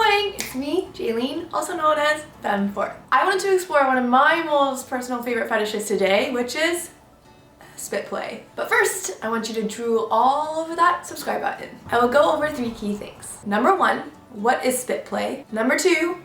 going? It's me, Jaylene, also known as Vancouver. I wanted to explore one of my most personal favorite fetishes today, which is spit play. But first, I want you to drool all over that subscribe button. I will go over 3 key things. Number 1, what is spit play? Number 2,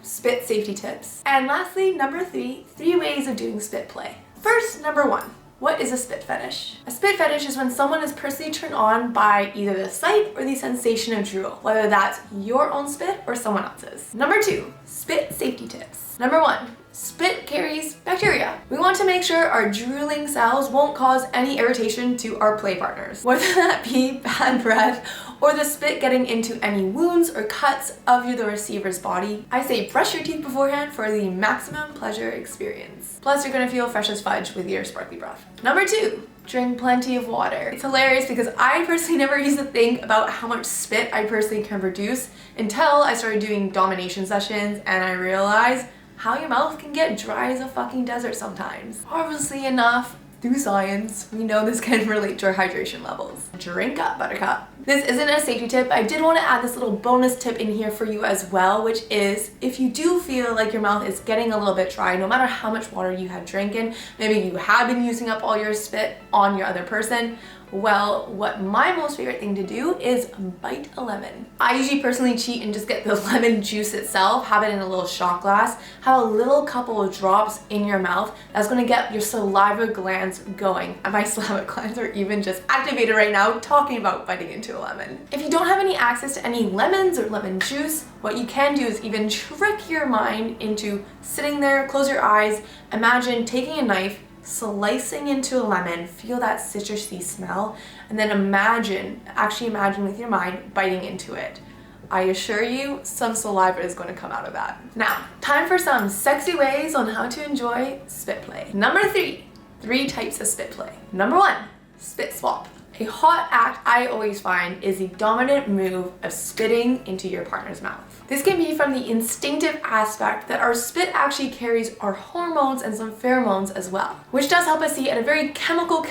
spit safety tips. And lastly, number 3 ways of doing spit play. First, number 1. What is a spit fetish? A spit fetish is when someone is personally turned on by either the sight or the sensation of drool, whether that's your own spit or someone else's. Number 2, spit safety tips. Number 1, spit carries bacteria. We want to make sure our drooling cells won't cause any irritation to our play partners, whether that be bad breath or the spit getting into any wounds or cuts of the receiver's body. I say brush your teeth beforehand for the maximum pleasure experience. Plus, you're gonna feel fresh as fudge with your sparkly breath. Number 2, drink plenty of water. It's hilarious because I personally never used to think about how much spit I personally can produce until I started doing domination sessions and I realized how your mouth can get dry as a fucking desert sometimes. Obviously enough, through science, we know this can relate to our hydration levels. Drink up, buttercup. This isn't a safety tip, but I did want to add this little bonus tip in here for you as well, which is if you do feel like your mouth is getting a little bit dry, no matter how much water you have drinking, maybe you have been using up all your spit on your other person, well, what my most favorite thing to do is bite a lemon. I usually personally cheat and just get the lemon juice itself, have it in a little shot glass, have a little couple of drops in your mouth. That's gonna get your saliva glands going. And my saliva glands are even just activated right now talking about biting into a lemon. If you don't have any access to any lemons or lemon juice, what you can do is even trick your mind into sitting there, close your eyes, imagine taking a knife, slicing into a lemon, feel that citrusy smell, and then actually imagine with your mind biting into it. I assure you, some saliva is going to come out of that. Now, time for some sexy ways on how to enjoy spit play. Number 3 types of spit play. Number 1, spit swap. A hot act I always find is the dominant move of spitting into your partner's mouth. This can be from the instinctive aspect that our spit actually carries our hormones and some pheromones as well, which does help us see at a very chemical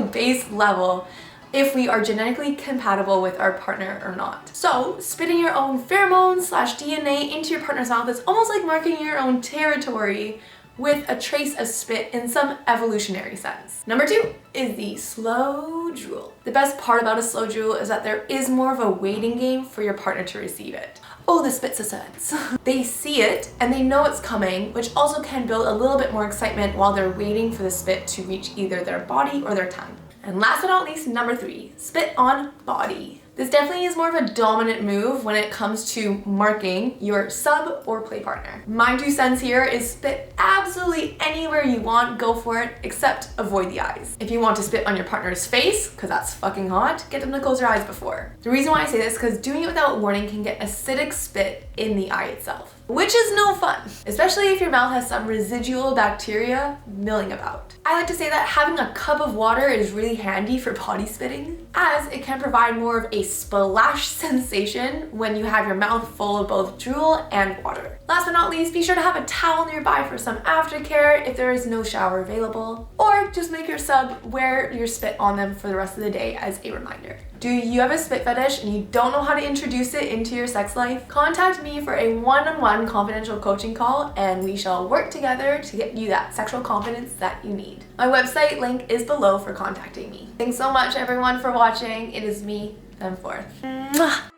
based level if we are genetically compatible with our partner or not. So spitting your own pheromones / DNA into your partner's mouth is almost like marking your own territory with a trace of spit in some evolutionary sense. Number 2 is the slow drool. The best part about a slow drool is that there is more of a waiting game for your partner to receive it. Oh, the spit suspense. They see it and they know it's coming, which also can build a little bit more excitement while they're waiting for the spit to reach either their body or their tongue. And last but not least, number 3, spit on body. This definitely is more of a dominant move when it comes to marking your sub or play partner. My 2 cents here is spit absolutely anywhere you want, go for it, except avoid the eyes. If you want to spit on your partner's face, because that's fucking hot, get them to close their eyes before. The reason why I say this is because doing it without warning can get acidic spit in the eye itself, which is no fun, especially if your mouth has some residual bacteria milling about. I like to say that having a cup of water is really handy for body spitting, as it can provide more of a splash sensation when you have your mouth full of both drool and water. Last but not least, be sure to have a towel nearby for some aftercare if there is no shower available, or just make your sub wear your spit on them for the rest of the day as a reminder. Do you have a spit fetish and you don't know how to introduce it into your sex life? Contact me for a one-on-one confidential coaching call and we shall work together to get you that sexual confidence that you need. My website link is below for contacting me. Thanks so much everyone for watching. It is me, Vancouver. Mwah!